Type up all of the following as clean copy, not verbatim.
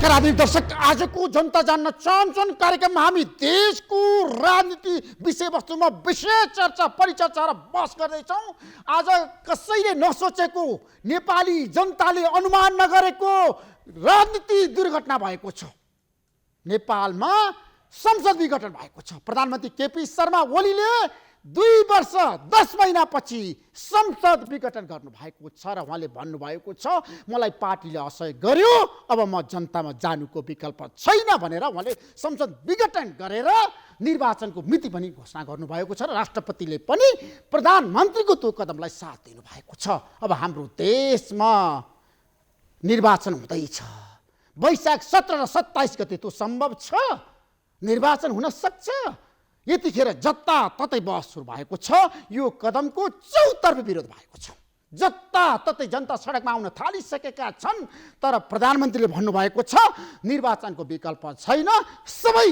नमस्कार आदरणीय दर्शक, आजको जनता जान्न चाहन्छन् कार्यक्रममा हामी देशको राजनीति विषयवस्तुमा विशेष चर्चा परिचर्चा र बहस गर्दैछौँ। आज कसैले नसोचेको, नेपाली जनताले अनुमान नगरेको राजनीति दुर्घटना भएको छ। नेपालमा संसद विघटन भएको छ। प्रधानमन्त्री केपी शर्मा ओलीले 2 वर्ष 10 महिनापछि संसद विघटन गर्नु भएको छ र उहाँले भन्नुभएको छ मलाई पार्टीले असहयोग गर्यो, अब म जनतामा जानुको विकल्प छैन भनेर उहाँले संसद विघटन गरेर निर्वाचनको मिति पनि घोषणा गर्नुभएको छ र राष्ट्रपतिले पनि प्रधानमन्त्रीको त्यो कदमलाई साथ दिनुभएको छ। अब हाम्रो देशमा निर्वाचन हुँदैछ। वैशाख 17 र 27 गते त्यो सम्भव छ, निर्वाचन हुन सक्छ। यतिखेर जताततै बहस सुरु भएको छ। यो कदमको चौतर्फी विरोध भएको छ। जताततै जनता सडकमा आउन थालिसकेका छन्, तर प्रधानमन्त्रीले भन्नुभएको छ निर्वाचनको विकल्प छैन, सबै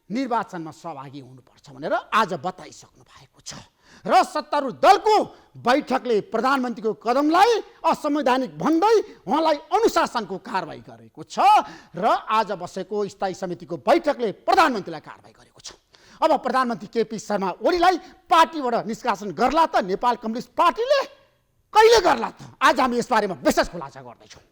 निर्वाचनमा सहभागी हुनुपर्छ भनेर आज बताइसक्नु भएको छ। र सत्तारूढ दलको बैठकले प्रधानमन्त्रीको कदमलाई असंवैधानिक भन्दै उहाँलाई अनुशासनको कारबाही गरेको छ र आज बसेको स्थायी समितिको बैठकले प्रधानमन्त्रीलाई कारबाही गरेको छ। अब प्रधानमन्त्री केपी शर्मा ओलीलाई पार्टीबाट निष्कासन गर्ला त नेपाल कम्युनिस्ट पार्टीले? कहिले गर्ला त? आज हामी यसबारेमा विशेष खुलासा गर्दैछौँ।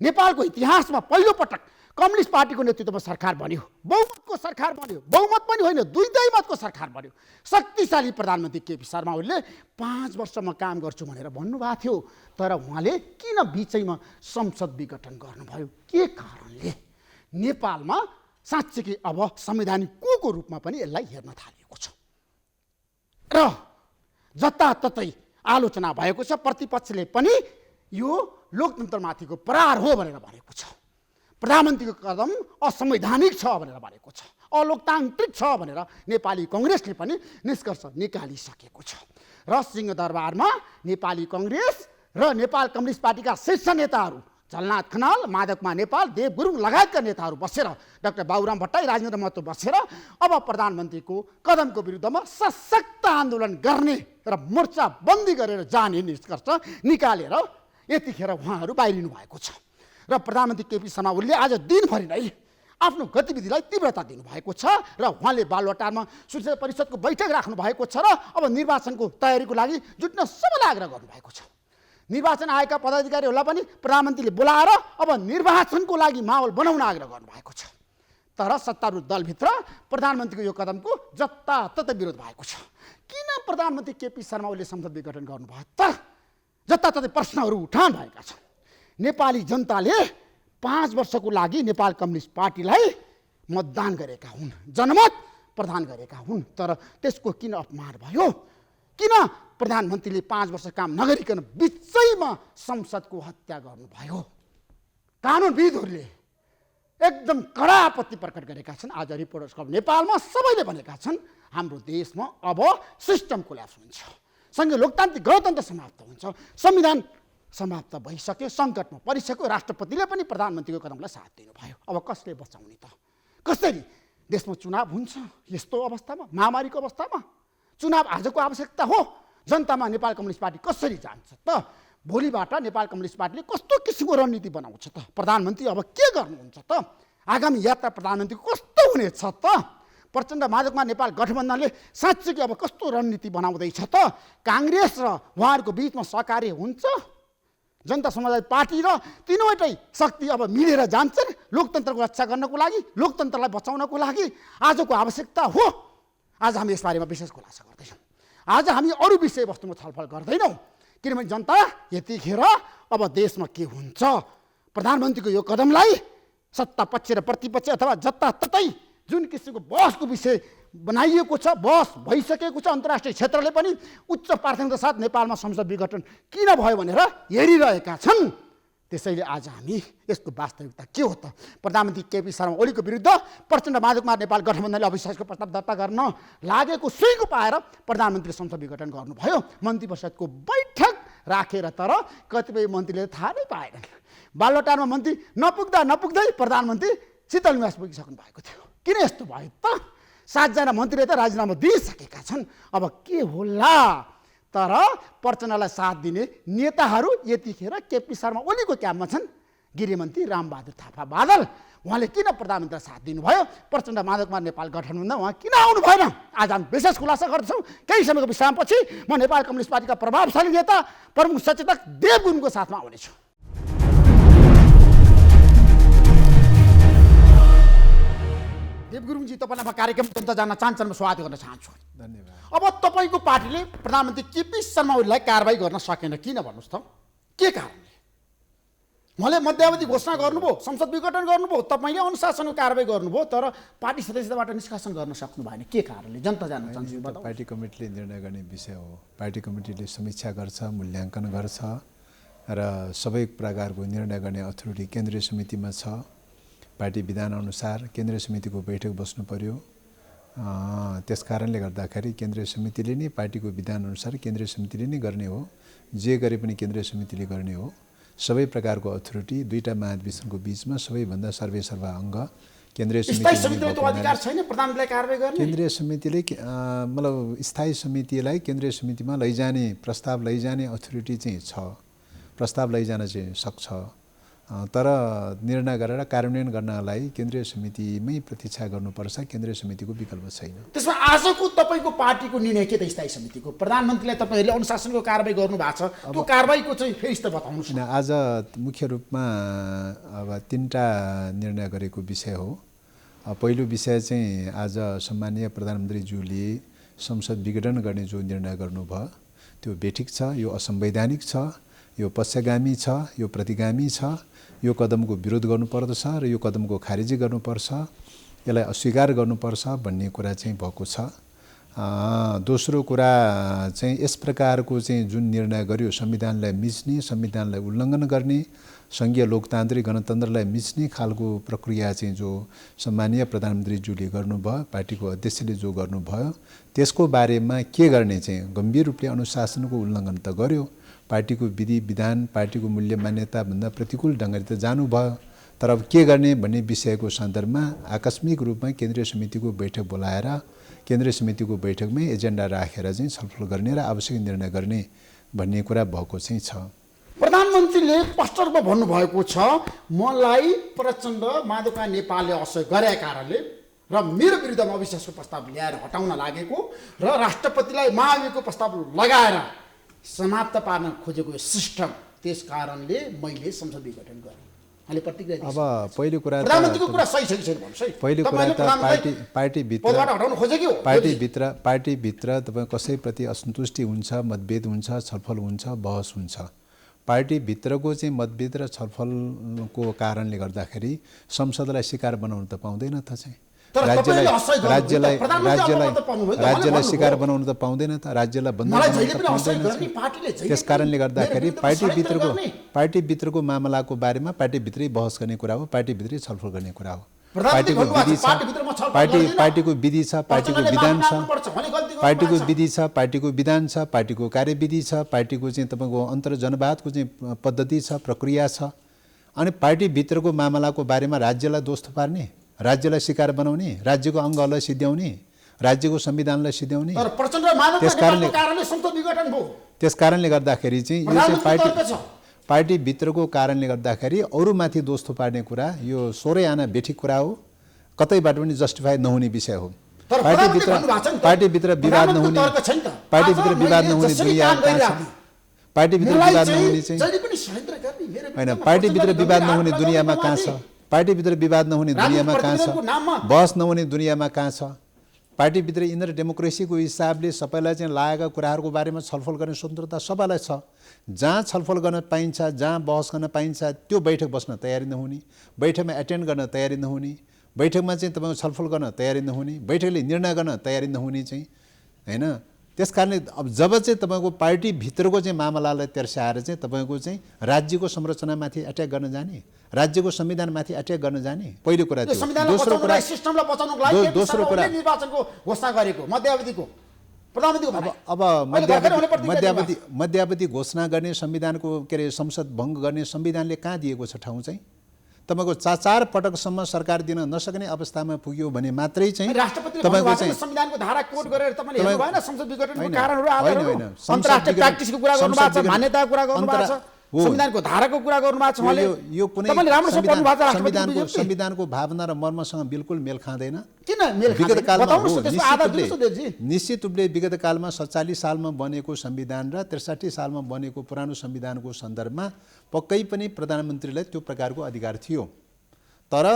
नेपालको इतिहासमा पहिलो पटक कम्युनिस्ट पार्टीको नेतृत्वमा सरकार बन्यो, बहुमतको सरकार बन्यो। बहुमत पनि होइन, दुईटै मतको सरकार बन्यो। शक्तिशाली प्रधानमन्त्री केपी शर्मा ओलीले 5 वर्षमा काम गर्छु भनेर भन्नुभएको थियो, तर उहाँले किन बिचैमा संसद विघटन गर्नुभयो? के कारणले? नेपालमा साँच्चै अब संवैधानिक को रूपमा पनि यसलाई हेर्न थालिएको छ र जताततै आलोचना भएको छ। प्रतिपक्षले पनि यो लोकतन्त्रमाथिको प्रहार हो भनेर भनेको छ। प्रधानमन्त्रीको कदम असंवैधानिक छ भनेर भनेको छ, अलोकतान्त्रिक छ भनेर नेपाली कङ्ग्रेसले पनि निष्कर्ष निकालिसकेको छ। र सिंहदरबारमा नेपाली कङ्ग्रेस र नेपाल कम्युनिस्ट पार्टीका शीर्ष नेताहरू झलनाथ खनाल, माधवकुमार नेपाल, देव गुरुङ लगायतका नेताहरू बसेर, डाक्टर बाबुराम भट्टराई, राजेन्द्र महतो बसेर अब प्रधानमन्त्रीको कदमको विरुद्धमा सशक्त आन्दोलन गर्ने र मोर्चा बन्दी गरेर जाने निष्कर्ष निकालेर यतिखेर उहाँहरू बाहिरिनु भएको छ। र प्रधानमन्त्री केपी शर्मा ओलीले आज दिनभरि नै आफ्नो गतिविधिलाई तीव्रता दिनुभएको छ र उहाँले बालुवाटारमा सुरक्षा परिषदको बैठक राख्नु भएको छ र अब निर्वाचनको तयारीको लागि जुट्न सबैलाई आग्रह गर्नुभएको छ। निर्वाचन आएका पदाधिकारीहरूलाई पनि प्रधानमन्त्रीले बोलाएर अब निर्वाचनको लागि माहौल बनाउन आग्रह गर्नुभएको छ। तर सत्तारूढ दलभित्र प्रधानमन्त्रीको यो कदमको जताततै विरोध भएको छ। किन प्रधानमन्त्री केपी शर्मा ओलीले संसद विघटन गर्नुभयो त? जताततै प्रश्नहरू उठान भएका छन्। नेपाली जनताले 5 वर्षको लागि नेपाल कम्युनिस्ट पार्टीलाई मतदान गरेका हुन्, जनमत प्रदान गरेका हुन्, तर त्यसको किन अपमान भयो? किन प्रधानमन्त्रीले 5 वर्ष काम नगरिकन बिचैमा संसदको हत्या गर्नुभयो? कानुनविदहरूले एकदम कडा आपत्ति प्रकट गरेका छन्। आज रिपोर्टर्स क्लब नेपालमा सबैले भनेका छन् हाम्रो देशमा अब सिस्टम कोल्याप्स हुन्छ, सँगै लोकतान्त्रिक गणतन्त्र समाप्त हुन्छ, संविधान समाप्त भइसक्यो, सङ्कटमा परिसक्यो। राष्ट्रपतिले पनि प्रधानमन्त्रीको कदमलाई साथ दिनुभयो। अब कसले बचाउने त? कसरी? देशमा चुनाव हुन्छ यस्तो अवस्थामा, महामारीको अवस्थामा चुनाव आजको आवश्यकता हो। जनतामा नेपाल कम्युनिस्ट पार्टी कसरी जान्छ त? भोलिबाट नेपाल कम्युनिस्ट पार्टीले कस्तो किसिमको रणनीति बनाउँछ त? प्रधानमन्त्री अब के गर्नुहुन्छ त? आगामी यात्रा प्रधानमन्त्रीको कस्तो हुनेछ त? प्रचण्ड माधवकुमार नेपाल गठबन्धनले साँच्चै अब कस्तो रणनीति बनाउँदैछ त? काङ्ग्रेस र उहाँहरूको बिचमा सहकार्य हुन्छ? जनता समाजवादी पार्टी र तीनवटै शक्ति अब मिलेर जान्छन् लोकतन्त्रको रक्षा गर्नको लागि, लोकतन्त्रलाई बचाउनको लागि आजको आवश्यकता हो। आज हामी यसबारेमा विशेष खुलासा गर्दैछौँ। आज हामी अरू विषयवस्तुमा छलफल गर्दैनौँ, किनभने जनता यतिखेर अब देशमा के हुन्छ, प्रधानमन्त्रीको यो कदमलाई सत्ता पक्ष र प्रतिपक्ष अथवा जताततै जुन किसिमको बहसको विषय बनाइएको छ, बहस भइसकेको छ। अन्तर्राष्ट्रिय क्षेत्रले पनि उच्च प्राथमिकता साथ नेपालमा संसद विघटन किन भयो भनेर हेरिरहेका छन्। त्यसैले आज हामी यसको वास्तविकता के हो त? प्रधानमन्त्री केपी शर्मा ओलीको विरुद्ध प्रचण्ड माधवकुमार नेपाल गठबन्धनले अविश्वासको प्रस्ताव दर्ता गर्न लागेको सुइँको पाएर प्रधानमन्त्रीले संसद विघटन गर्नुभयो। मन्त्री परिषदको बैठक राखेर तर कतिपय मन्त्रीले थाहा नै पाएनन्। बालुवाटारमा मन्त्री नपुग्दै प्रधानमन्त्री शीतलनिवास पुगिसक्नु भएको थियो। किन यस्तो भयो त? 7 जना मन्त्रीले त राजीनामा दिइसकेका छन्। अब के होला? तर प्रचण्डलाई साथ दिने नेताहरू यतिखेर केपी शर्मा ओलीको क्याम्पमा छन्। गृहमन्त्री रामबहादुर थापा बादल उहाँले किन प्रधानमन्त्रीलाई साथ दिनुभयो, प्रचण्ड माधव कुमार नेपाल गठबन्धनमा उहाँ किन आउनु भएन, आज हामी विशेष खुलासा गर्दछौँ। केही समयको विश्रामपछि म नेपाल कम्युनिस्ट पार्टीका प्रभावशाली नेता प्रमुख सचेतक देव गुरुङको साथमा आउनेछु। देव गुरुङजी, तपाईँलाई म कार्यक्रम जनता जान्न चाहन्छन्, स्वागत गर्न चाहन्छु। धन्यवाद। अब तपाईँको पार्टीले प्रधानमन्त्री केपी शर्मा ओलीलाई कारबाही गर्न सकेन, किन भन्नुहोस् त? के कारणले? उहाँले मध्यावधि घोषणा गर्नुभयो, संसद विघटन गर्नुभयो, तपाईँले अनुशासनको कारबाही गर्नुभयो, तर पार्टी सदस्यताबाट निष्कासन गर्न सक्नु भएन, के कारणले? जनता जान्न चाहन्छु। पार्टी कमिटीले निर्णय गर्ने विषय हो। पार्टी कमिटीले समीक्षा गर्छ, मूल्याङ्कन गर्छ र सबै प्रकारको निर्णय गर्ने अथोरिटी केन्द्रीय समितिमा छ। पार्टी विधान अनुसार केन्द्रीय समितिको बैठक बस्नु पर्यो। त्यस कारणले गर्दाखेरि केन्द्रीय समितिले नै पार्टीको विधान अनुसार केन्द्रीय समितिले नै गर्ने हो। जे गरे पनि केन्द्रीय समितिले गर्ने हो। सबै प्रकारको अथोरिटी दुईटा महाधिवेशनको बीचमा सबैभन्दा सर्वेसर्वा अङ्ग केन्द्रीय समितिले केन्द्रीय समितिले मतलब स्थायी समितिलाई केन्द्रीय समितिमा लैजाने प्रस्ताव लैजाने अथोरिटी चाहिँ छ, प्रस्ताव लैजान चाहिँ सक्छ, तर निर्णय गरेर कार्यान्वयन गर्नलाई केन्द्रीय समितिमै प्रतीक्षा गर्नुपर्छ। केन्द्रीय समितिको विकल्प छैन। त्यसमा आजको तपाईँको पार्टीको निर्णय के त? स्थायी समितिको प्रधानमन्त्रीलाई तपाईँहरूले अनुशासनको कारबाही गर्नु भएको छ, त्यो कारबाहीको चाहिँ फेरि त बताउनुहोस् न। आज मुख्य रूपमा अब 3टा निर्णय गरेको विषय हो। पहिलो विषय चाहिँ आज सम्माननीय प्रधानमन्त्रीज्यूले संसद विघटन गर्ने जो निर्णय गर्नुभयो त्यो बेठिक छ, यो असंवैधानिक छ, यो पक्षगामी छ, यो प्रतिगामी छ। यो कदमको विरोध गर्नुपर्दछ र यो कदमको खारेजी गर्नुपर्छ, यसलाई अस्वीकार गर्नुपर्छ भन्ने कुरा चाहिँ भएको छ। दोस्रो कुरा चाहिँ यस प्रकारको चाहिँ जुन निर्णय गर्यो संविधानलाई मिच्ने, संविधानलाई उल्लङ्घन गर्ने, सङ्घीय लोकतान्त्रिक गणतन्त्रलाई मिच्ने खालको प्रक्रिया चाहिँ जो सम्माननीय प्रधानमन्त्रीज्यूले गर्नुभयो, पार्टीको अध्यक्षले जो गर्नुभयो, त्यसको बारेमा के गर्ने चाहिँ गम्भीर रूपले अनुशासनको उल्लङ्घन त गर्यो। पार्टीको विधि विधान, पार्टीको मूल्य मान्यता भन्दा प्रतिकूल ढङ्गले त जानुभयो, तर अब के गर्ने भन्ने विषयको सन्दर्भमा आकस्मिक रूपमा केन्द्रीय समितिको बैठक बोलाएर केन्द्रीय समितिको बैठकमै एजेन्डा राखेर चाहिँ छलफल गर्ने र आवश्यक निर्णय गर्ने भन्ने कुरा भएको चाहिँ छ। प्रधानमन्त्रीले स्पष्ट रूपमा भन्नुभएको छ, मलाई प्रचण्ड माधव नेपालले असहयोग गरेका कारणले र मेरो विरुद्धमा अविश्वासको प्रस्ताव ल्याएर हटाउन लागेको र राष्ट्रपतिलाई महाभियोगको प्रस्ताव लगाएर समाप्त पार्न खोजेको सिस्टम, त्यस कारणले मैले संसद विघटन गरेँ। अहिले प्रतिक्रिया अब पहिलो कुरा प्रधानमन्त्रीको कुरा सही छ कि छैन भन्नुहोस् है। पहिलो कुरा त पार्टीभित्र तपाईँ कसैप्रति असन्तुष्टि हुन्छ, मतभेद हुन्छ, छलफल हुन्छ, बहस हुन्छ। पार्टीभित्रको चाहिँ मतभेद र छलफलको कारणले गर्दाखेरि संसदलाई शिकार बनाउन त पाउँदैन त चाहिँ राज्यलाई शिकार बनाउन त पाउँदैन त, राज्यलाई बन्द बनाउन त पाउँदैन। त्यस कारणले गर्दाखेरि पार्टीभित्रको मामलाको बारेमा पार्टीभित्रै बहस गर्ने कुरा हो, पार्टीभित्रै छलफल गर्ने कुरा हो। पार्टीको विधि छ, पार्टीको विधि छ, पार्टीको विधान छ, पार्टीको विधि छ, पार्टीको विधान छ, पार्टीको कार्यविधि छ, पार्टीको चाहिँ तपाईँको अन्तर्जनवादको चाहिँ पद्धति छ, प्रक्रिया छ। अनि पार्टीभित्रको मामलाको बारेमा राज्यलाई दोष थपार्ने, राज्यलाई शिकार बनाउने, राज्यको अङ्गहरूलाई सिद्ध्याउने, राज्यको संविधानलाई सिद्ध्याउने, त्यस कारणले गर्दाखेरि चाहिँ यो चाहिँ पार्टीभित्रको कारणले गर्दाखेरि अरूमाथि दोष थोपार्ने कुरा यो सोरै आना बेठिक कुरा हो, कतैबाट पनि जस्टिफाई नहुने विषय हो। पार्टीभित्र विवाद नहुने, पार्टीभित्र विवाद नहुने दुनियाँ कहाँ छ? पार्टीभित्र विवाद नहुने चाहिँ होइन, पार्टीभित्र विवाद नहुने दुनियाँमा कहाँ छ? पार्टीभित्र विवाद नहुने दुनियाँमा कहाँ छ? बहस नहुने दुनियाँमा कहाँ छ? पार्टीभित्र इन्टर डेमोक्रेसीको हिसाबले सबैलाई चाहिँ लागेका कुराहरूको बारेमा छलफल गर्ने स्वतन्त्रता सबैलाई छ। जहाँ छलफल गर्न पाइन्छ, जहाँ बहस गर्न पाइन्छ त्यो बैठक बस्न तयारी नहुने, बैठकमा एटेन्ड गर्न तयारी नहुने, बैठकमा चाहिँ तपाईँको छलफल गर्न तयारी नहुने, बैठकले निर्णय गर्न तयारी नहुने चाहिँ हैन। त्यस कारणले अब जब चाहिँ तपाईँको पार्टीभित्रको चाहिँ मामलालाई तेर्स्याएर चाहिँ तपाईँको चाहिँ राज्यको संरचनामाथि एट्याक गर्न जाने, राज्यको संविधानमाथि एट्याक गर्न जाने, पहिलो कुरा त्यो। दोस्रो कुरा सिस्टमलाई बचाउनको लागि दोस्रो कुरा निर्वाचनको घोषणा गरेको मध्यावधिको प्रधानमन्त्रीको अब मध्यावधि घोषणा गर्ने, संविधानको के अरे संसद भङ्ग गर्ने संविधानले कहाँ दिएको छ ठाउँ चाहिँ? तपाईँको 4 पटकसम्म सरकार दिन नसक्ने अवस्थामा पुग्यो भने मात्रै चाहिँ तपाईँको चाहिँ संविधानको धारा कोड गरेर तपाईँले हेर्नु भएन? संसद विघटनको कारणहरू आधारहरू अन्तर्राष्ट्रिय प्र्याक्टिसको कुरा गर्नु भएको छ, मान्यताको कुरा गर्नु भएको छ, हो। संविधानको धाराको कुरा गर्नु भएको छ उहाँले। यो कुनै तपाईले राम्रोसँग पढ्नु भएको छ राष्ट्रपतिको संविधानको भावना र मर्मसँग बिल्कुल मेल खाँदैन। किन मेल खाँदैन? विगत कालमा बताउनुस् त, त्यसको आधार दिनुस् त देवजी। निश्चित रूपले विगत कालमा 47 सालमा बनेको संविधान र 63 सालमा बनेको पुरानो संविधानको सन्दर्भमा पक्कै पनि प्रधानमन्त्रीलाई त्यो प्रकारको अधिकार थियो। तर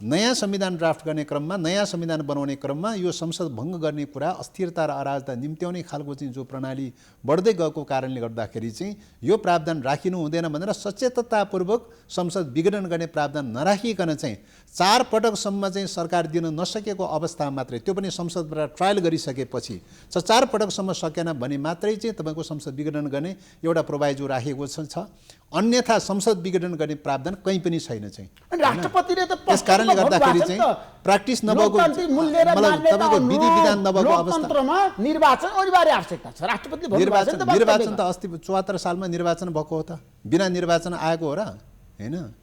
नयाँ संविधान ड्राफ्ट गर्ने क्रममा, नयाँ संविधान बनाउने क्रममा यो संसद भङ्ग गर्ने कुरा, अस्थिरता र अराजकता निम्त्याउने खालको चाहिँ जो प्रणाली बढ्दै गएको कारणले गर्दाखेरि चाहिँ यो प्रावधान राखिनु हुँदैन भनेर सचेततापूर्वक संसद विघटन गर्ने प्रावधान नराखिकन चाहिँ 4 पटकसम्म चाहिँ सरकार दिन नसकेको अवस्था मात्रै, त्यो पनि संसदबाट ट्रायल गरिसकेपछि 4 पटकसम्म सकेन भने मात्रै चाहिँ तपाईँको संसद विघटन गर्ने एउटा प्रोभाइजो राखेको छ। अन्यथा संसद विघटन गर्ने प्रावधान कहीँ पनि छैन चाहिँ। राष्ट्रपतिले त त्यस कारणले गर्दाखेरि चाहिँ प्र्याक्टिस नभएको, तपाईँको विधि विधान नभएको अवस्थामा निर्वाचन अनिवार्य आवश्यकता छ। राष्ट्रपतिले निर्वाचन त अस्ति 74 सालमा निर्वाचन भएको हो त, बिना निर्वाचन आएको हो र हैन?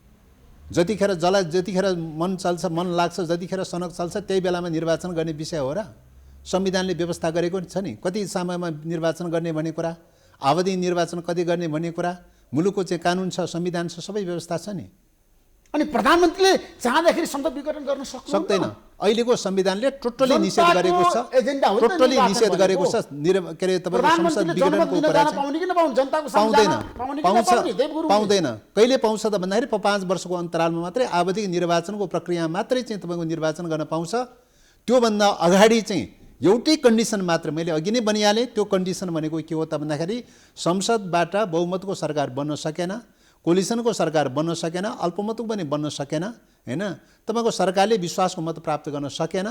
जतिखेर मन चल्छ, मन लाग्छ, जतिखेर सनक चल्छ त्यही बेलामा निर्वाचन गर्ने विषय हो र? संविधानले व्यवस्था गरेको छ नि, कति समयमा निर्वाचन गर्ने भन्ने कुरा, अवधि निर्वाचन कति गर्ने भन्ने कुरा, मुलुकको चाहिँ कानुन छ, संविधान छ, सबै व्यवस्था छ नि। अनि प्रधानमन्त्रीले चाहँदाखेरि संसद विघटन गर्न सक्दैन। अहिलेको संविधानले टोटली निषेध गरेको छ, टोटली निषेध गरेको छ। के अरे तपाईँको संसद विघटनको पाउँदैन। कहिले पाउँछ त भन्दाखेरि 5 वर्षको अन्तरालमा मात्रै आवधिक निर्वाचनको प्रक्रिया मात्रै चाहिँ तपाईँको निर्वाचन गर्न पाउँछ। त्योभन्दा अगाडि चाहिँ एउटै कन्डिसन मात्र मैले अघि नै भनिहालेँ। त्यो कन्डिसन भनेको के हो त भन्दाखेरि संसदबाट बहुमतको सरकार बन्न सकेन, कोलिसनको सरकार बन्न सकेन, अल्पमतको पनि बन्न सकेन हैन, तपाईँको सरकारले विश्वासको मत प्राप्त गर्न सकेन,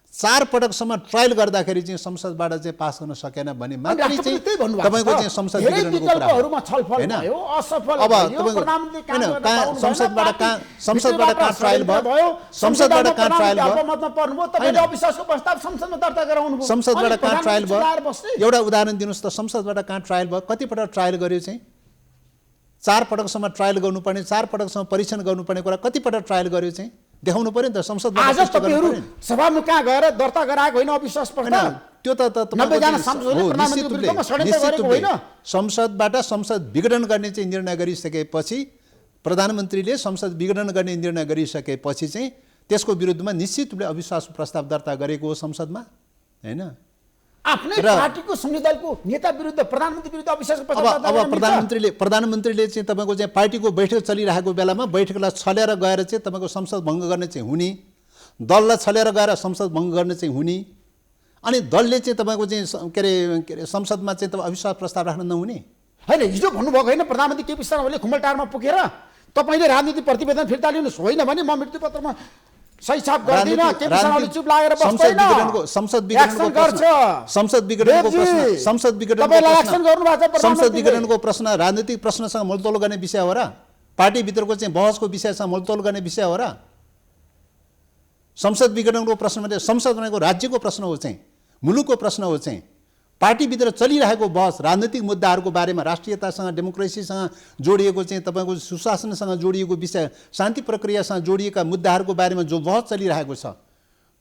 4 पटकसम्म ट्रायल गर्दाखेरि चाहिँ संसदबाट चाहिँ पास गर्न सकेन भने मात्रै चाहिँ तपाईँको चाहिँ संसद विघटनको कुरा हैन। अब तपाईँको संसदबाट कहाँ ट्रायल भयो? संसदबाट कहाँ ट्रायल भयो? संसदबाट कहाँ ट्रायल भयो? एउटा उदाहरण दिनुहोस् त, संसदबाट कहाँ ट्रायल भयो? कतिपटक ट्रायल गर्यो चाहिँ? 4 पटकसम्म ट्रायल गर्नुपर्ने, 4 पटकसम्म परीक्षण गर्नुपर्ने कुरा कतिपटक ट्रायल गर्यो चाहिँ? देखाउनु पर्यो नि त। संसदबाट सभामा कहाँ गएर दर्ता गराएको होइन अविश्वास प्रस्ताव? त्यो त संसदबाट संसद विघटन गर्ने चाहिँ निर्णय गरिसकेपछि, प्रधानमन्त्रीले संसद विघटन गर्ने निर्णय गरिसकेपछि चाहिँ त्यसको विरुद्धमा निश्चित रूपले अविश्वास प्रस्ताव दर्ता गरेको हो संसदमा हैन। आफ्नै पार्टीको संसदीय दलको नेता विरुद्ध प्रधानमन्त्री विरुद्ध अविश्वास प्रस्ताव अब प्रधानमन्त्रीले चाहिँ तपाईँको चाहिँ पार्टीको बैठक चलिरहेको बेलामा बैठकलाई छलेर गएर चाहिँ तपाईँको संसद भङ्ग गर्ने चाहिँ हुने, दललाई छलेर गएर संसद भङ्ग गर्ने चाहिँ हुने, अनि दलले चाहिँ तपाईँको चाहिँ के अरे संसदमा चाहिँ तपाईँ अविश्वास प्रस्ताव राख्न नहुने होइन। हिजो भन्नुभएको होइन प्रधानमन्त्री केपी शर्मा ओलीले खुमलटारमा पुगेर तपाईँले राजनीति प्रतिवेदन फिर्ता लिनुहोस्, होइन भने म मृत्युपत्रमा सही छाप गर्दिन, केपी शर्माले चुप लागेर बस्दैन, संसद विघटनको प्रश्न राजनीतिक प्रश्नसँग मोलतोल गर्ने विषय हो र? पार्टीभित्रको चाहिँ बहसको विषयसँग मोलतोल गर्ने विषय हो र? संसद विघटनको प्रश्न भने संसद भनेको राज्यको प्रश्न हो चाहिँ, मुलुकको प्रश्न हो चाहिँ। पार्टीभित्र चलिरहेको बहस राजनीतिक मुद्दाहरूको बारेमा, राष्ट्रियतासँग, डेमोक्रेसीसँग जोडिएको चाहिँ तपाईँको सुशासनसँग जोडिएको विषय, शान्ति प्रक्रियासँग जोडिएका मुद्दाहरूको बारेमा जो बहस चलिरहेको छ,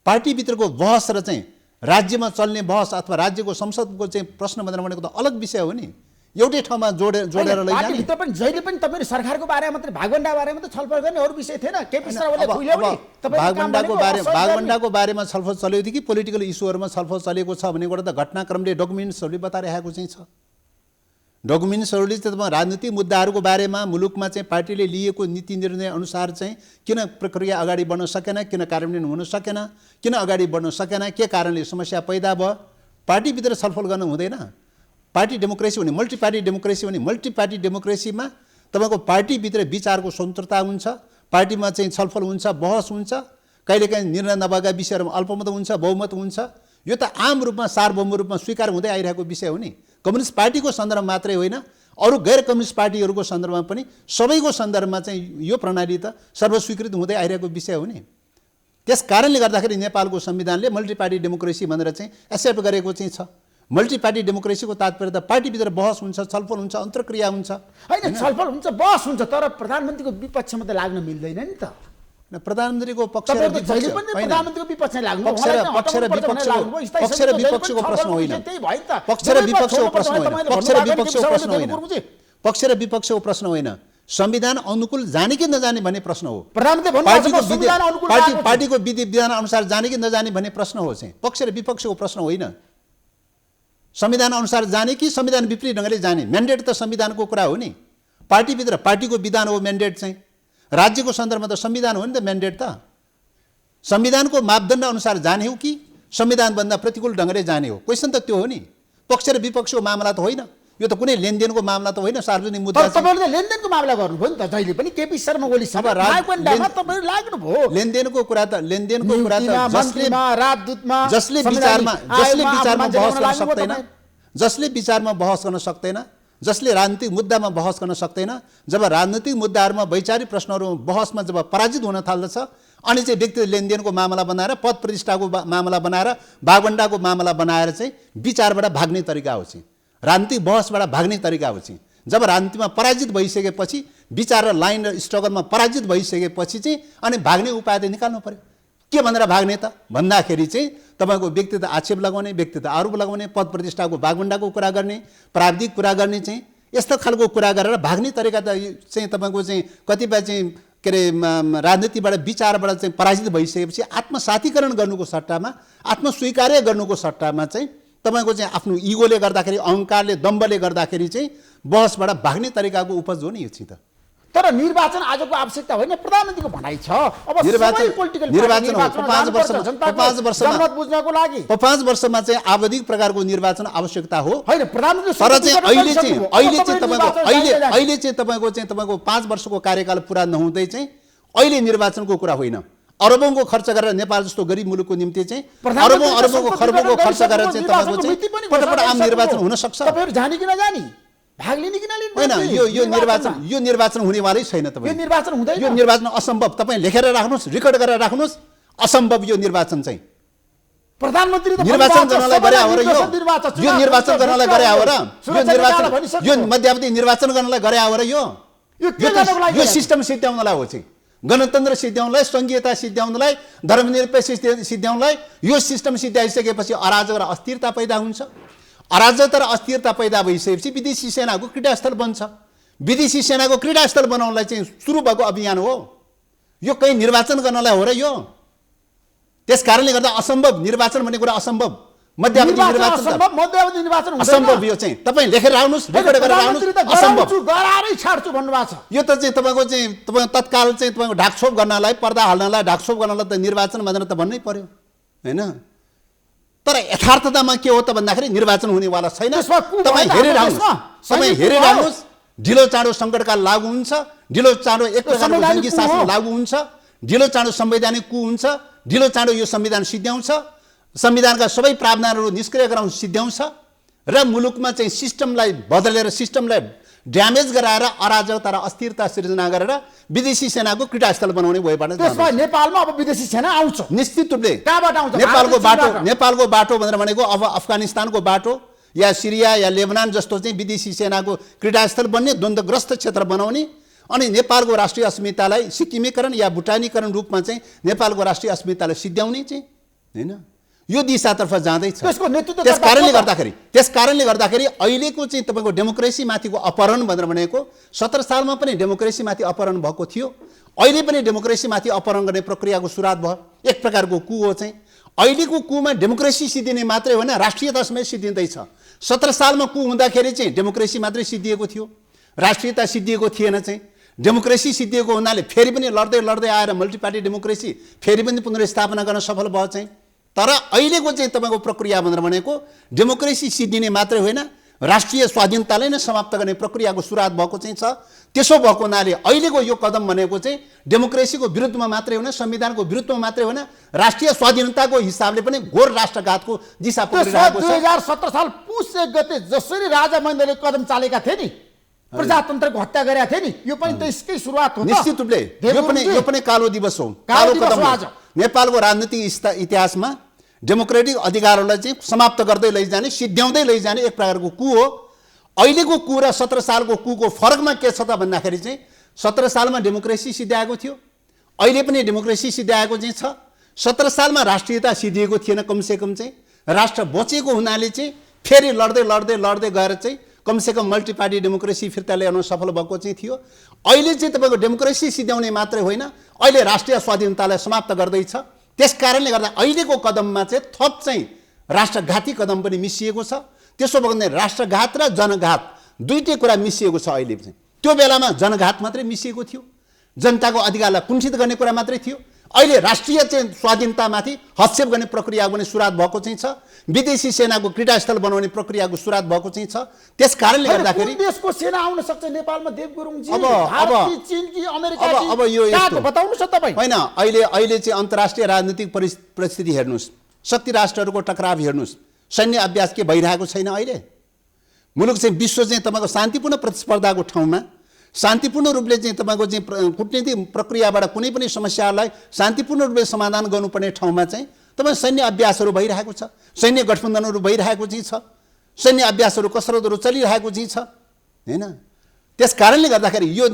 पार्टीभित्रको बहस र चाहिँ राज्यमा चल्ने बहस अथवा राज्यको संसदको चाहिँ प्रश्न भनेर भनेको त अलग विषय हो नि। एउटै ठाउँमा जोडेर लैजाने पनि जहिले पनि तपाईहरु सरकारको बारेमा मात्रै भागवण्डा बारेमा त छलफल गर्ने अरु विषय थिएन। केपी शर्माले खुल्यो नि भागवण्डाको बारेमा छलफल चल्यो कि पोलिटिकल इस्युहरुमा छलफल चलेको छ भन्ने कुरा त घटनाक्रमले डकुमेन्ट्सहरुले बताइरहेको चाहिँ छ। डकुमेन्ट्सहरुले चाहिँ तपाईँ राजनीतिक मुद्दाहरूको बारेमा मुलुकमा चाहिँ पार्टीले लिएको नीति निर्णय अनुसार चाहिँ किन प्रक्रिया अगाडि बढ्न सकेन, किन कार्यान्वयन हुन सकेन, किन अगाडि बढ्न सकेन, के कारणले समस्या पैदा भयो, पार्टीभित्र छलफल गर्न हुँदैन। पार्टी डेमोक्रेसी भने मल्टी पार्टी डेमोक्रेसी भने मल्टी पार्टी डेमोक्रेसीमा तपाईको पार्टीभित्र विचारको स्वतन्त्रता हुन्छ, पार्टीमा चाहिँ छलफल हुन्छ, बहस हुन्छ, कहिलेकाहीँ निर्णय नभएका विषयहरूमा अल्पमत हुन्छ, बहुमत हुन्छ। यो त आम रूपमा सार्वभौम रूपमा स्वीकार हुँदै आइरहेको विषय हो नि। कम्युनिस्ट पार्टीको सन्दर्भमा मात्रै होइन, अरू गैर कम्युनिस्ट पार्टीहरूको सन्दर्भमा पनि सबैको सन्दर्भमा चाहिँ यो प्रणाली त सर्वस्वीकृत हुँदै आइरहेको विषय हो नि। त्यस कारणले गर्दाखेरि नेपालको संविधानले मल्टी पार्टी डेमोक्रेसी भनेर चाहिँ एक्सेप्ट गरेको चाहिँ छ। मल्टी पार्टी डेमोक्रेसीको तात्पर्य त पार्टीभित्र बहस हुन्छ, छलफल हुन्छ, अन्तर्क्रिया हुन्छ। हैन, छलफल हुन्छ, बहस हुन्छ, तर प्रधानमन्त्रीको विपक्षमा त लाग्न मिल्दैन नि त। प्रधानमन्त्रीको पक्ष र विपक्ष प्रधानमन्त्रीको विपक्षमा लाग्नु पक्ष र विपक्षको प्रश्न होइन। पक्ष र विपक्षको प्रश्न होइन। पक्ष र विपक्षको प्रश्न होइन। पक्ष र विपक्षको प्रश्न होइन, संविधान अनुकूल जाने कि नजाने भन्ने प्रश्न हो। प्रधानमन्त्री भन्नुभएको छ संविधान अनुकूल गएको छ। पार्टीको विधि विधान अनुसार जाने कि नजाने भन्ने प्रश्न हो चाहिँ, पक्ष र विपक्षको प्रश्न होइन। संविधान अनुसार जाने कि संविधान विपरीत ढङ्गले जाने, म्यान्डेट त संविधानको कुरा हो नि। पार्टीभित्र पार्टीको विधान हो म्यान्डेट चाहिँ, राज्यको सन्दर्भमा त संविधान हो नि त म्यान्डेट त। संविधानको मापदण्ड अनुसार जाने हो कि संविधानभन्दा प्रतिकूल ढङ्गले जाने हो, क्वेसन त त्यो हो नि। पक्ष र विपक्षको मामला त होइन, यो त कुनै लेनदेनको मामला त होइन, सार्वजनिक मुद्दा। तर तपाईँले त लेनदेनको मामला गर्नुभयो नि त जहिले पनि, केपी शर्मा ओलीसँग तपाईँ लाग्नुभयो। लेनदेनको कुरा त राजदूतमा जसले विचारमा बहस गर्न सक्दैन, जसले विचारमा बहस गर्न सक्दैन, जसले राजनीतिक मुद्दामा बहस गर्न सक्दैन, जब राजनीतिक मुद्दाहरूमा वैचारिक प्रश्नहरू बहसमा जब पराजित हुन थाल्दछ अनि चाहिँ व्यक्तिगत लेनदेनको मामला बनाएर, पद प्रतिष्ठाको मामला बनाएर, बागवण्डाको मामला बनाएर चाहिँ विचारबाट भाग्ने तरिका हो चाहिँ, राजनीतिक बहसबाट भाग्ने तरिका हो चाहिँ। जब राजनीतिमा पराजित भइसकेपछि, विचार र लाइन र स्ट्रगलमा पराजित भइसकेपछि चाहिँ अनि भाग्ने उपाय त निकाल्नु पर्यो। के भनेर भाग्ने त भन्दाखेरि चाहिँ तपाईँको व्यक्तिगत आक्षेप लगाउने, व्यक्तिगत आरोप लगाउने, पद प्रतिष्ठाको बागवण्डाको कुरा गर्ने, प्राविधिक कुरा गर्ने चाहिँ, यस्तो खालको कुरा गरेर भाग्ने तरिका त चाहिँ तपाईँको चाहिँ कतिपय चाहिँ के अरे राजनीतिबाट विचारबाट चाहिँ पराजित भइसकेपछि आत्मसातीकरण गर्नुको सट्टामा, आत्मस्वीकार्य गर्नुको सट्टामा चाहिँ तपाईँको चाहिँ आफ्नो इगोले गर्दाखेरि, अहङ्कारले, दम्बले गर्दाखेरि चाहिँ बहसबाट भाग्ने तरिकाको उपज हो नि यो चाहिँ त। तर निर्वाचन आजको आवश्यकता होइन, प्रधानमन्त्रीको भनाइ छ। अब निर्वाचन हो 5 वर्षमा 5 वर्षमा चाहिँ आवधिक प्रकारको निर्वाचन आवश्यकता हो होइन। प्रधानमन्त्री तर चाहिँ अहिले चाहिँ तपाईँको 5 वर्षको कार्यकाल पुरा नहुँदै चाहिँ अहिले निर्वाचनको कुरा होइन। अरबौंको खर्च गरेर नेपाल जस्तो गरिब मुलुकको निम्ति चाहिँ खर्बौंको खर्च गरेर चाहिँ तपाईँको चाहिँ पटपट आम निर्वाचन हुन सक्छ। तपाईहरु जाने कि नजाने, भाग लिने कि नलिने होइन, यो निर्वाचन हुनेवालै छैन। तपाईँ यो निर्वाचन हुँदैन, यो निर्वाचन असम्भव। तपाईँ लेखेर राख्नुहोस्, रेकर्ड गरेर राख्नुहोस्, असम्भव यो निर्वाचन चाहिँ। प्रधानमन्त्री निर्वाचन गर्नलाई गरे हो र यो निर्वाचन गर्नलाई गरे हो र यो मध्यावधि निर्वाचन गर्नलाई गरे हो र यो सिस्टम सिद्ध्याउनलाई हो चाहिँ, गणतन्त्र सिद्ध्याउनलाई, संघीयता सिद्ध्याउनलाई, धर्मनिरपेक्ष सिद्ध्याउनलाई। यो सिस्टम सिद्ध्याइसकेपछि अराजक र अस्थिरता पैदा हुन्छ। अराजकता र अस्थिरता पैदा भइसकेपछि विदेशी सेनाको क्रीडास्थल बन्छ। विदेशी सेनाको क्रीडास्थल बनाउनलाई चाहिँ सुरु भएको अभियान हो यो, कहीँ निर्वाचन गर्नलाई हो र यो। त्यस कारणले गर्दा असम्भव, निर्वाचन भन्ने कुरा असम्भव। मध्यावधि निर्वाचन असम्भव यो चाहिँ। तपाईँ लेखेर राख्नुहोस्, रेकर्ड गरेर राख्नुहोस्, असम्भव। गरारै छाड्छु भन्नुभएको छ। यो त चाहिँ तपाईँको तत्काल चाहिँ तपाईँको ढाकछोप गर्नलाई, पर्दा हाल्नलाई, ढाकछोप गर्नलाई त निर्वाचन भनेर त भन्नै पर्यो होइन। तर यथार्थतामा के हो त भन्दाखेरि निर्वाचन हुनेवाला छैन। तपाईँ हेरिराख्नुहोस्, ढिलो चाँडो सङ्कटकाल लागू हुन्छ, ढिलो चाँडो एक प्रकारको जङ्गी शासन लागू हुन्छ, ढिलो चाँडो संवैधानिक कु हुन्छ, ढिलो चाँडो यो संविधान सिद्ध्याउँछ, संविधानका सबै प्रावधानहरू निष्क्रिय गराउन सिद्ध्याउँछ र मुलुकमा चाहिँ सिस्टमलाई बदलेर, सिस्टमलाई ड्यामेज गराएर अराजकता र अस्थिरता सिर्जना गरेर विदेशी सेनाको क्रीडास्थल बनाउने भएबाट नेपालमा अब विदेशी सेना आउँछ निश्चित रूपले। कहाँबाट आउँछ? नेपालको बाटो भनेर भनेको अब अफगानिस्तानको बाटो या सिरिया या लेबनान जस्तो चाहिँ विदेशी सेनाको क्रीडास्थल बन्ने, द्वन्द्वग्रस्त क्षेत्र बनाउने अनि नेपालको राष्ट्रिय अस्मितालाई सिक्किमीकरण या भुटानीकरण रूपमा चाहिँ नेपालको राष्ट्रिय अस्मितालाई सिद्ध्याउने चाहिँ होइन, यो दिशातर्फ जाँदैछ। त्यस कारणले गर्दाखेरि अहिलेको चाहिँ तपाईँको डेमोक्रेसीमाथिको अपहरण भनेर भनेको 17 सालमा पनि डेमोक्रेसीमाथि अपहरण भएको थियो, अहिले पनि डेमोक्रेसीमाथि अपहरण गर्ने प्रक्रियाको सुरुवात भयो। एक प्रकारको कु हो चाहिँ। अहिलेको कुमा डेमोक्रेसी सिद्धिने मात्रै होइन, राष्ट्रियता समेत सिद्धिँदैछ। 17 सालमा कु हुँदाखेरि चाहिँ डेमोक्रेसी मात्रै सिद्धिएको थियो, राष्ट्रियता सिद्धिएको थिएन चाहिँ। डेमोक्रेसी सिद्धिएको हुनाले फेरि पनि लड्दै लड्दै आएर मल्टिपार्टी डेमोक्रेसी फेरि पनि पुनर्स्थापना गर्न सफल भयो चाहिँ। तर अहिलेको चाहिँ तपाईँको प्रक्रिया भनेर भनेको डेमोक्रेसी सिद्धिने मात्रै होइन, राष्ट्रिय स्वाधीनतालाई नै समाप्त गर्ने प्रक्रियाको सुरुवात भएको चाहिँ छ। त्यसो भएको हुनाले अहिलेको यो कदम भनेको चाहिँ डेमोक्रेसीको विरुद्धमा मात्रै होइन, संविधानको विरुद्धमा मात्रै होइन, राष्ट्रिय स्वाधीनताको हिसाबले पनि घोर राष्ट्रघातको दिशा पक्रिरहेको छ। 2017 साल पुस 1 गते जसरी राजा महेन्द्रले कदम चालेका थिए नि, प्रजातन्त्रको हत्या गरेका थिए नि, यो पनि त्यसकै सुरुवात हो। निश्चित रूपले यो पनि कालो दिवस हो, कालो कदम हो। नेपालको राजनीतिक इतिहासमा डेमोक्रेटिक अधिकारहरूलाई चाहिँ समाप्त गर्दै लैजाने, सिद्ध्याउँदै लैजाने एक प्रकारको कु हो। अहिलेको कु र 17 सालको कुको फरकमा के छ त भन्दाखेरि चाहिँ 17 सालमा डेमोक्रेसी सिद्ध्याएको थियो, अहिले पनि डेमोक्रेसी सिद्ध्याएको चाहिँ छ। 17 सालमा राष्ट्रियता सिद्धिएको थिएन, कमसेकम चाहिँ राष्ट्र बचेको हुनाले चाहिँ फेरि लड्दै गएर चाहिँ कमसेकम मल्टी पार्टी डेमोक्रेसी फिर्ता ल्याउन सफल भएको चाहिँ थियो। अहिले चाहिँ तपाईँको डेमोक्रेसी सिध्याउने मात्रै होइन, अहिले राष्ट्रिय स्वाधीनतालाई समाप्त गर्दैछ। त्यस कारणले गर्दा अहिलेको कदममा चाहिँ थप चाहिँ राष्ट्रघाती कदम पनि मिसिएको छ। त्यसो भने राष्ट्रघात र जनघात दुईटै कुरा मिसिएको छ अहिले चाहिँ। त्यो बेलामा जनघात मात्रै मिसिएको थियो, जनताको अधिकारलाई कुण्ठित गर्ने कुरा मात्रै थियो। अहिले राष्ट्रिय चाहिँ स्वाधीनतामाथि हस्तक्षेप गर्ने प्रक्रिया पनि सुरुवात भएको चाहिँ छ। विदेशी सेनाको क्रीडास्थल बनाउने प्रक्रियाको सुरुवात भएको चाहिँ छ। त्यस कारणले गर्दाखेरि देशको सेना आउन सक्छ नेपालमा देव गुरुङजी? अब चीन कि अमेरिका कि अब यो कहाँको बताउनुस् त तपाईँ? होइन, अहिले चाहिँ अन्तर्राष्ट्रिय राजनीतिक परिस्थिति हेर्नुहोस्, शक्ति राष्ट्रहरूको टकराव हेर्नुहोस्, सैन्य अभ्यास के भइरहेको छैन। अहिले मुलुक चाहिँ विश्व चाहिँ तपाईँको शान्तिपूर्ण प्रतिस्पर्धाको ठाउँमा शान्तिपूर्ण रूपले चाहिँ तपाईँको चाहिँ कूटनीतिक प्रक्रियाबाट कुनै पनि समस्याहरूलाई शान्तिपूर्ण रूपले समाधान गर्नुपर्ने ठाउँमा चाहिँ तपाईँ सैन्य अभ्यासहरू भइरहेको छ, सैन्य गठबन्धनहरू भइरहेको चाहिँ छ, सैन्य अभ्यासहरू कसरतहरू चलिरहेको चाहिँ छ होइन। त्यस कारणले गर्दाखेरि यो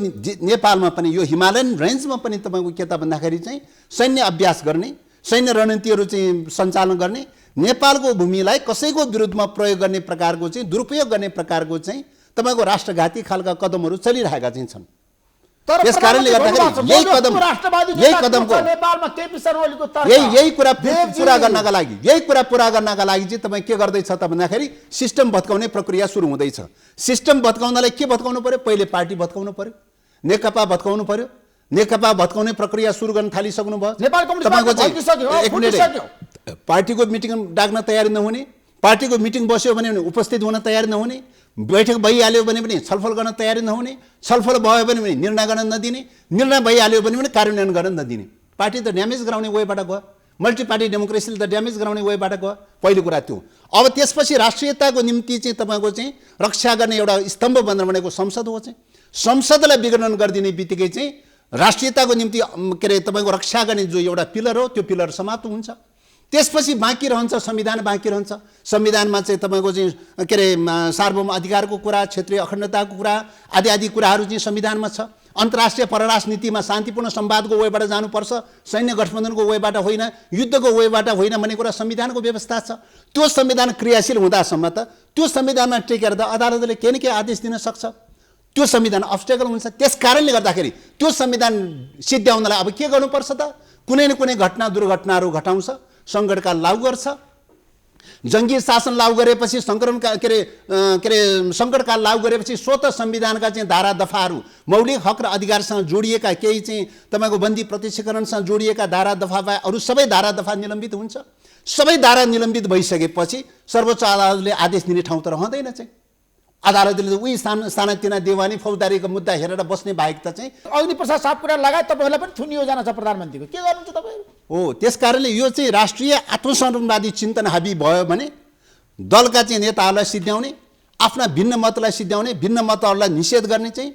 नेपालमा पनि यो हिमालयन रेन्जमा पनि तपाईँको के त भन्दाखेरि चाहिँ सैन्य अभ्यास गर्ने, सैन्य रणनीतिहरू चाहिँ सञ्चालन गर्ने, नेपालको भूमिलाई कसैको विरुद्धमा प्रयोग गर्ने प्रकारको चाहिँ दुरुपयोग गर्ने प्रकारको चाहिँ तपाईँको राष्ट्रघाती खालका कदमहरू चलिरहेका चाहिँ छन्। त्यस कारणले गर्दाखेरि यही कदमको यही कुरा पुरा गर्नका लागि चाहिँ तपाईँ के गर्दैछ त भन्दाखेरि सिस्टम भत्काउने प्रक्रिया सुरु हुँदैछ। सिस्टम भत्काउनलाई के भत्काउनु पर्यो? पहिले पार्टी भत्काउनु पर्यो, नेकपा भत्काउनु पर्यो। नेकपा भत्काउने प्रक्रिया सुरु गर्न थालिसक्नु भयो। तपाईँको चाहिँ पार्टीको मिटिङ डाक्न तयारी नहुने, पार्टीको मिटिङ बस्यो भने उपस्थित हुन तयारी नहुने, बैठक भइहाल्यो भने पनि छलफल गर्न तयारी नहुने, छलफल भयो भने पनि निर्णय गर्न नदिने, निर्णय भइहाल्यो भने पनि कार्यान्वयन गर्न नदिने। पार्टी त ड्यामेज गराउने वेबाट गयो, मल्टी पार्टी डेमोक्रेसीले त ड्यामेज गराउने वेबाट गयो। पहिलो कुरा त्यो। अब त्यसपछि राष्ट्रियताको निम्ति चाहिँ तपाईँको चाहिँ रक्षा गर्ने एउटा स्तम्भ बनेर भनेको संसद हो। चाहिँ संसदलाई विघटन गरिदिने बित्तिकै चाहिँ राष्ट्रियताको निम्ति के अरे तपाईँको रक्षा गर्ने जो एउटा पिलर हो त्यो पिलर समाप्त हुन्छ। त्यसपछि बाँकी रहन्छ संविधान, बाँकी रहन्छ। संविधानमा चाहिँ तपाईँको चाहिँ के अरे सार्वभौम अधिकारको कुरा, क्षेत्रीय अखण्डताको कुरा आदि आदि कुराहरू चाहिँ संविधानमा छ। अन्तर्राष्ट्रिय परराष्ट्र नीतिमा शान्तिपूर्ण संवादको वेबाट जानुपर्छ, सैन्य गठबन्धनको वेबाट होइन, युद्धको वेबाट होइन भन्ने कुरा संविधानको व्यवस्था छ। त्यो संविधान क्रियाशील हुँदासम्म त त्यो संविधानमा टेकेर त अदालतले केही न केही आदेश दिन सक्छ। त्यो संविधान अब्स्टेकल हुन्छ। त्यस कारणले गर्दाखेरि त्यो संविधान सिद्ध्याउनलाई अब के गर्नुपर्छ त? कुनै न कुनै घटना दुर्घटनाहरू घटाउँछ, सङ्कटकाल लागू गर्छ। जङ्गी शासन लागू गरेपछि सङ्कटकाल लागू गरेपछि स्वतः संविधानका चाहिँ धारा दफाहरू, मौलिक हक र अधिकारसँग जोडिएका केही चाहिँ तपाईँको बन्दी प्रत्यक्षकरणसँग जोडिएका धारा दफा भए अरू सबै धारा दफा निलम्बित हुन्छ। सबै धारा निलम्बित भइसकेपछि सर्वोच्च अदालतले आदेश दिने ठाउँ त रहँदैन। चाहिँ अदालतले उही सानातिना देवानी फौजदारीको मुद्दा हेरेर बस्ने बाहेक त चाहिँ अग्नि प्रसाद सापकोटा लगायत तपाईँहरूलाई पनि थुन योजना छ प्रधानमन्त्रीको, के गर्नुहुन्छ तपाईँहरू? हो, त्यस कारणले यो चाहिँ राष्ट्रिय आत्मसमर्पणवादी चिन्तन हाबी भयो भने दलका चाहिँ नेताहरूलाई सिद्ध्याउने, आफ्ना भिन्न मतलाई सिद्ध्याउने, भिन्न मतहरूलाई निषेध गर्ने चाहिँ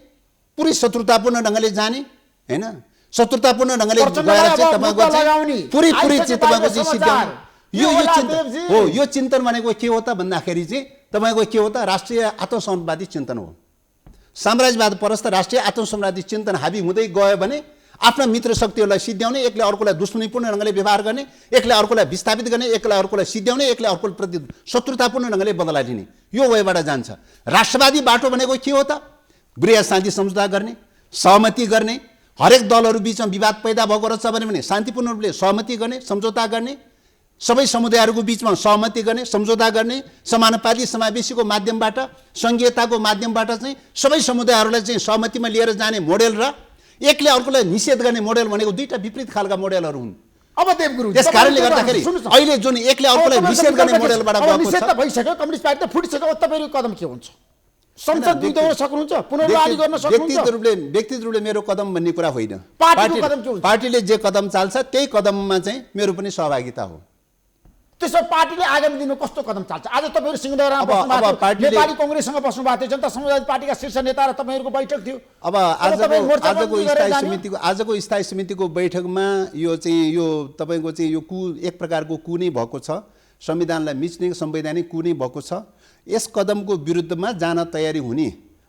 पुरै शत्रुतापूर्ण ढङ्गले जाने होइन, शत्रुतापूर्ण ढङ्गले गएर चाहिँ तपाईँको पुरै चाहिँ तपाईँको चाहिँ सिद्ध्याउने। यो चिन्तन भनेको के हो त भन्दाखेरि चाहिँ तपाईँको के हो त? राष्ट्रिय आत्मसमर्पणवादी चिन्तन हो। साम्राज्यवाद परस्त राष्ट्रिय आत्मसमर्पणवादी चिन्तन हाबी हुँदै गयो भने आफ्ना मित्र शक्तिहरूलाई सिद्ध्याउने, एकले अर्कोलाई दुश्मनीपूर्ण ढङ्गले व्यवहार गर्ने, एकले अर्कोलाई विस्थापित गर्ने, एकले अर्कोलाई सिद्ध्याउने, एकले अर्कोप्रति शत्रुतापूर्ण ढङ्गले बदला लिने, यो वेबाट जान्छ। राष्ट्रवादी बाटो भनेको के हो त? गृह शान्ति सम्झौता गर्ने, सहमति गर्ने, हरेक दलहरू बिचमा विवाद पैदा भएको रहेछ भने शान्तिपूर्ण रूपले सहमति गर्ने, सम्झौता गर्ने, सबै समुदायहरूको बिचमा सहमति गर्ने, सम्झौता गर्ने, समानुपाती समावेशीको माध्यमबाट, सङ्घीयताको माध्यमबाट चाहिँ सबै समुदायहरूलाई चाहिँ सहमतिमा लिएर जाने मोडेल र एकले अर्कोलाई निषेध गर्ने मोडेल भनेको दुईटा विपरीत खालका मोडेलहरू हुन्। अब देवगुरु त्यस कारणले गर्दाखेरि अहिले जुन एकले अर्कोलाई निषेध गर्ने मोडेलबाट निषेध त भइसक्यो, कम्युनिस्ट पार्टी त फुटिसक्यो, तपाईँको कदम के हुन्छ? संसद जिताउन सक्नुहुन्छ, पुनर्वादी गर्न सक्नुहुन्छ? व्यक्तिगत रूपले मेरो कदम भन्ने कुरा होइन। पार्टीले जे कदम चाल्छ त्यही कदममा चाहिँ मेरो पनि सहभागिता हो। त्यसो पार्टीले आगामी दिनमा कस्तो कदम चाल्छ? आज तपाईँहरू सिंहदरबारमा बस्नुभएको थियो, नेपाली कङ्ग्रेससँग बस्नुभएको थियो, जनता समाजवादी पार्टीका शीर्ष नेता र तपाईँहरूको बैठक थियो। अब आजको स्थायी समितिको बैठकमा यो चाहिँ यो तपाईँको चाहिँ यो एक प्रकारको कु नै भएको छ, संविधानलाई मिच्ने संवैधानिक कु नै भएको छ। यस कदमको विरुद्धमा जान तयारी हुने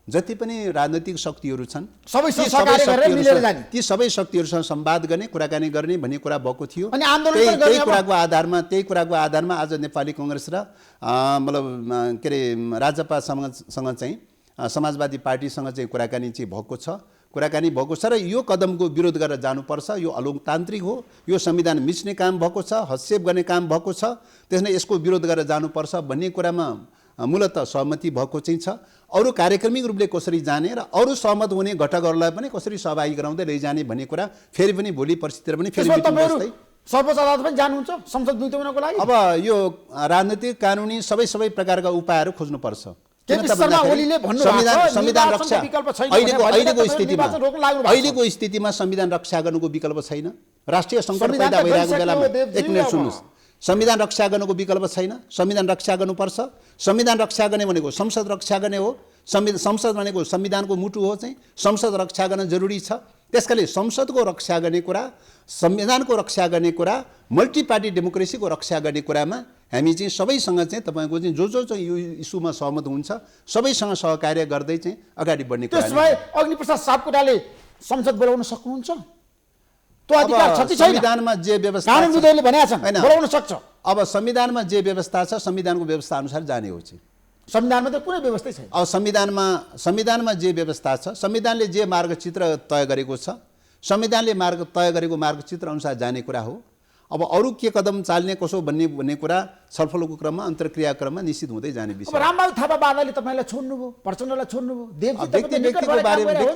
जति पनि राजनीतिक शक्तिहरू छन् सबैसँग सहकार्य गरेर मिलेर जाने। ती सबै शक्तिहरूसँग संवाद गर्ने, कुराकानी गर्ने भन्ने कुरा भएको थियो। अनि आन्दोलन पनि गर्ने अब? त्यही कुराको आधारमा आज नेपाली कांग्रेस र मतलब के अरे राजपासँग चाहिँ समाजवादी पार्टीसँग चाहिँ कुराकानी चाहिँ भएको छ। कुराकानी भएको छ र यो कदमको विरोध गरेर जानुपर्छ। यो अलोकतान्त्रिक हो, यो संविधान मिच्ने काम भएको छ, हस्तक्षेप गर्ने काम भएको छ। त्यसैले यसको विरोध गरेर जानुपर्छ भन्ने कुरामा मूलतः सहमति भएको चाहिँ छ। अरू कार्यक्रमिक रूपले कसरी जाने र अरू सहमत हुने घटकहरूलाई पनि कसरी सहभागी गराउँदै लैजाने भन्ने कुरा फेरि पनि भोलि पर्सितिर पनि फेरि तपाईँहरू सर्वोच्च अदालत पनि जानुहुन्छ संसद नियुक्तिको लागि? अब यो राजनीतिक कानुनी सबै प्रकारका उपायहरू खोज्नुपर्छ। अहिलेको स्थितिमा संविधान रक्षा गर्नुको विकल्प छैन। राष्ट्रिय सङ्कट पैदा भइरहेको बेलामा एक मिनट सुन्नुहोस्, संविधान रक्षा गर्नुको विकल्प छैन। संविधान रक्षा गर्नुपर्छ। संविधान रक्षा गर्ने भनेको संसद रक्षा गर्ने हो। संसद भनेको संविधानको मुटु हो चाहिँ। संसद रक्षा गर्न जरुरी छ। त्यसकाले संसदको रक्षा गर्ने कुरा, संविधानको रक्षा गर्ने कुरा, मल्टी पार्टी डेमोक्रेसीको रक्षा गर्ने कुरामा हामी चाहिँ सबैसँग चाहिँ तपाईँको चाहिँ जो चाहिँ यो इस्युमा सहमत हुन्छ सबैसँग सहकार्य गर्दै चाहिँ अगाडि बढ्ने कुरा। त्यसमै अग्निप्रसाद सापकोटाले संसद बोलाउन सक्नुहुन्छ? त्यो अधिकार छ कि छैन? संविधानमा जे व्यवस्था कानुन विधेयकले भनेको छ बोलाउन सक्छ। अब संविधानमा जे व्यवस्था छ संविधानको व्यवस्था अनुसार जाने हो चाहिँ। संविधानमा त कुनै व्यवस्थै छैन। अब संविधानमा जे व्यवस्था छ, संविधानले जे मार्गचित्र तय गरेको छ, संविधानले तय गरेको मार्गचित्र अनुसार जाने कुरा हो। अब अरू के कदम चाल्ने कसो भन्ने कुरा छलफलको क्रममा अन्तर्क्रिया क्रममा निश्चित हुँदै जाने विषय। अब रामबहादुर थापा बादाले तपाईँलाई छोड्नुभयो, प्रचण्डलाई छोड्नुभयो,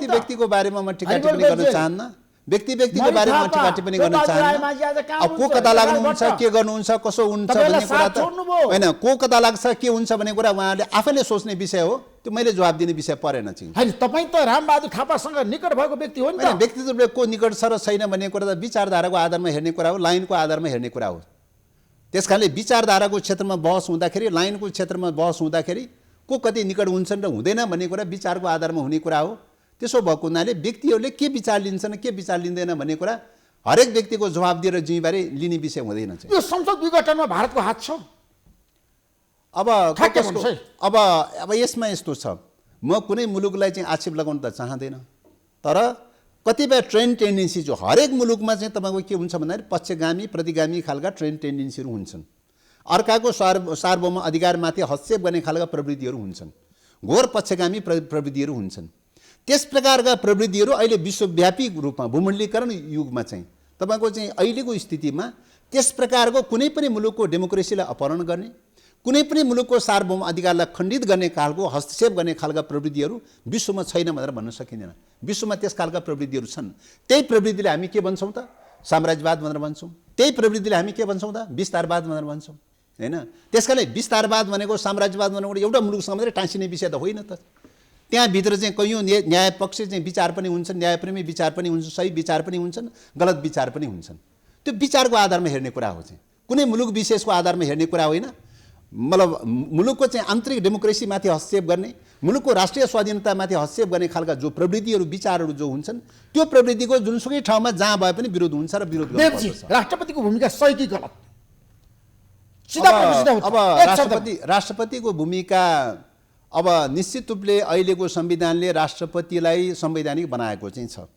व्यक्तिको बारेमा म टिका टिप्पणी गर्न चाहन्न। व्यक्तिको बारेमा टिका टिप्पणी गर्न चाहन्न। अब को कता लाग्नुहुन्छ, के गर्नुहुन्छ, कसो हुन्छ भन्ने कुरा त होइन। को कता लाग्छ, के हुन्छ भन्ने कुरा उहाँले आफैले सोच्ने विषय हो। त्यो मैले जवाब दिने विषय परेन चाहिँ। हैन, तपाईँ त रामबहादुर थापासँग निकट भएको व्यक्ति हो नि त। व्यक्तित्व रूपले को निकट छ र छैन भन्ने कुरा त विचारधाराको आधारमा हेर्ने कुरा हो, लाइनको आधारमा हेर्ने कुरा हो। त्यसकारणले विचारधाराको क्षेत्रमा बहस हुँदाखेरि, लाइनको क्षेत्रमा बहस हुँदाखेरि को कति निकट हुन्छन् र हुँदैन भन्ने कुरा विचारको आधारमा हुने कुरा हो। त्यसो भएको हुनाले व्यक्तिहरूले के विचार लिन्छन्, के विचार लिँदैन भन्ने कुरा हरेक व्यक्तिको जवाब दिएर जिम्मेवारी लिने विषय हुँदैन चाहिँ। यो संसद विघटनमा भारतको हात छ? अब यसमा यस्तो छ, म कुनै मुलुकलाई चाहिँ आक्षेप लगाउन त चाहँदैन, तर कतिपय ट्रेन्ड टेन्डेन्सी जो हरेक मुलुकमा चाहिँ तपाईँको के हुन्छ भन्दाखेरि पक्षगामी प्रतिगामी खालका ट्रेन्ड टेन्डेन्सीहरू हुन्छन्। अर्काको सार्वभौम अधिकारमाथि हस्तक्षेप गर्ने खालका प्रवृत्तिहरू हुन्छन्, घोर पक्षगामी प्रवृत्तिहरू हुन्छन्। त्यस प्रकारका प्रवृत्तिहरू अहिले विश्वव्यापी रूपमा भूमण्डलीकरण युगमा चाहिँ तपाईँको चाहिँ अहिलेको स्थितिमा त्यस प्रकारको कुनै पनि मुलुकको डेमोक्रेसीलाई अपहरण गर्ने, कुनै पनि मुलुकको सार्वभौम अधिकारलाई खण्डित गर्ने खालको हस्तक्षेप गर्ने खालका प्रवृत्तिहरू विश्वमा छैन भनेर भन्न सकिँदैन। विश्वमा त्यस खालका प्रवृत्तिहरू छन्। त्यही प्रवृत्तिले हामी के भन्छौँ त? साम्राज्यवाद भनेर भन्छौँ। त्यही प्रवृत्तिले हामी के भन्छौँ त? विस्तारवाद भनेर भन्छौँ, होइन? त्यसकारणले विस्तारवाद भनेको साम्राज्यवाद भनेको एउटा मुलुकसँग मात्रै टाँसिने विषय त होइन त। त्यहाँभित्र चाहिँ कैयौँ न्याय पक्ष चाहिँ विचार पनि हुन्छन्, न्यायप्रेमी विचार पनि हुन्छन्, सही विचार पनि हुन्छन्, गलत विचार पनि हुन्छन्। त्यो विचारको आधारमा हेर्ने कुरा हो चाहिँ, कुनै मुलुक विशेषको आधारमा हेर्ने कुरा होइन। मतलब मुलुकको चाहिँ आन्तरिक डेमोक्रेसीमाथि हस्तक्षेप गर्ने, मुलुकको राष्ट्रिय स्वाधीनतामाथि हस्तक्षेप गर्ने खालका जो प्रवृत्तिहरू विचारहरू जो हुन्छन् त्यो प्रवृत्तिको जुनसुकै ठाउँमा जहाँ भए पनि विरोध हुन्छ र विरोध गर्नुपर्छ। राष्ट्रपतिको भूमिका सही कि गलत? अब राष्ट्रपतिको भूमिका अब निश्चित रूपले अहिलेको संविधानले राष्ट्रपतिलाई संवैधानिक बनाएको चाहिँ छ।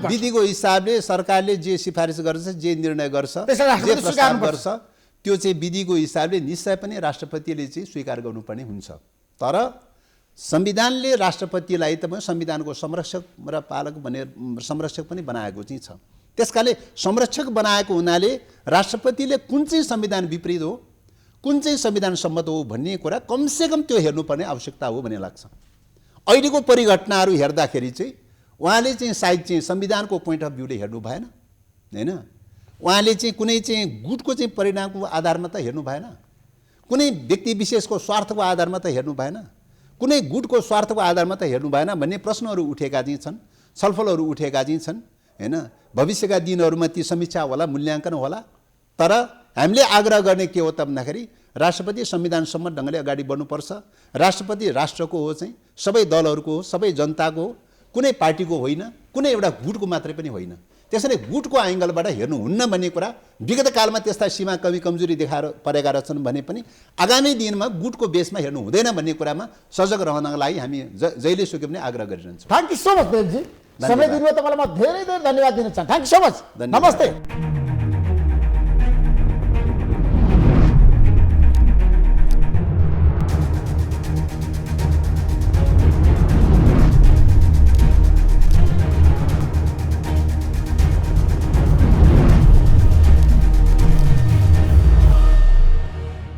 विधिको हिसाबले सरकारले जे सिफारिस गर्छ, जे निर्णय गर्छ, जे प्रस्ताव गर्छ त्यो चाहिँ विधिको हिसाबले निश्चय पनि राष्ट्रपतिले चाहिँ स्वीकार गर्नुपर्ने हुन्छ। तर संविधानले राष्ट्रपतिलाई त संविधानको संरक्षक र पालक भनेर संरक्षक पनि बनाएको चाहिँ छ। त्यसकाले संरक्षक बनाएको हुनाले राष्ट्रपतिले कुन चाहिँ संविधान विपरीत हो, कुन चाहिँ संविधान सम्मत हो भन्ने कुरा कमसेकम त्यो हेर्नुपर्ने आवश्यकता हो भन्ने लाग्छ। अहिलेको परिघटनाहरू हेर्दाखेरि चाहिँ उहाँले चाहिँ सायद चाहिँ संविधानको पोइन्ट अफ भ्यूले हेर्नु भएन, होइन? उहाँले चाहिँ कुनै चाहिँ गुटको चाहिँ परिणामको आधारमा त हेर्नु भएन, कुनै व्यक्ति विशेषको स्वार्थको आधारमा त हेर्नु भएन, कुनै गुटको स्वार्थको आधारमा त हेर्नु भएन भन्ने प्रश्नहरू उठेका चाहिँ छन्, छलफलहरू उठेका चाहिँ छन्, होइन? भविष्यका दिनहरूमा ती समीक्षा होला, मूल्याङ्कन होला। तर हामीले आग्रह गर्ने के हो त भन्दाखेरि राष्ट्रपति संविधानसम्म ढङ्गले अगाडि बढ्नुपर्छ। राष्ट्रपति राष्ट्रको हो चाहिँ, सबै दलहरूको हो, सबै जनताको हो, कुनै पार्टीको होइन, कुनै एउटा गुटको मात्रै पनि होइन। त्यसैले गुटको एङ्गलबाट हेर्नुहुन्न भन्ने कुरा विगत कालमा त्यस्ता सीमा कमजोरी देखाएर परेका रहेछन् भने पनि आगामी दिनमा गुटको बेसमा हेर्नु हुँदैन भन्ने कुरामा सजग रहनको लागि हामी जहिले सुके पनि आग्रह गरिरहन्छौँ। थ्याङ्क यू सो मच देवजी, समय दिनुभयो। तपाईँलाई म धेरै धेरै धन्यवाद दिन चाहन्छु। Thank you so much. नमस्ते।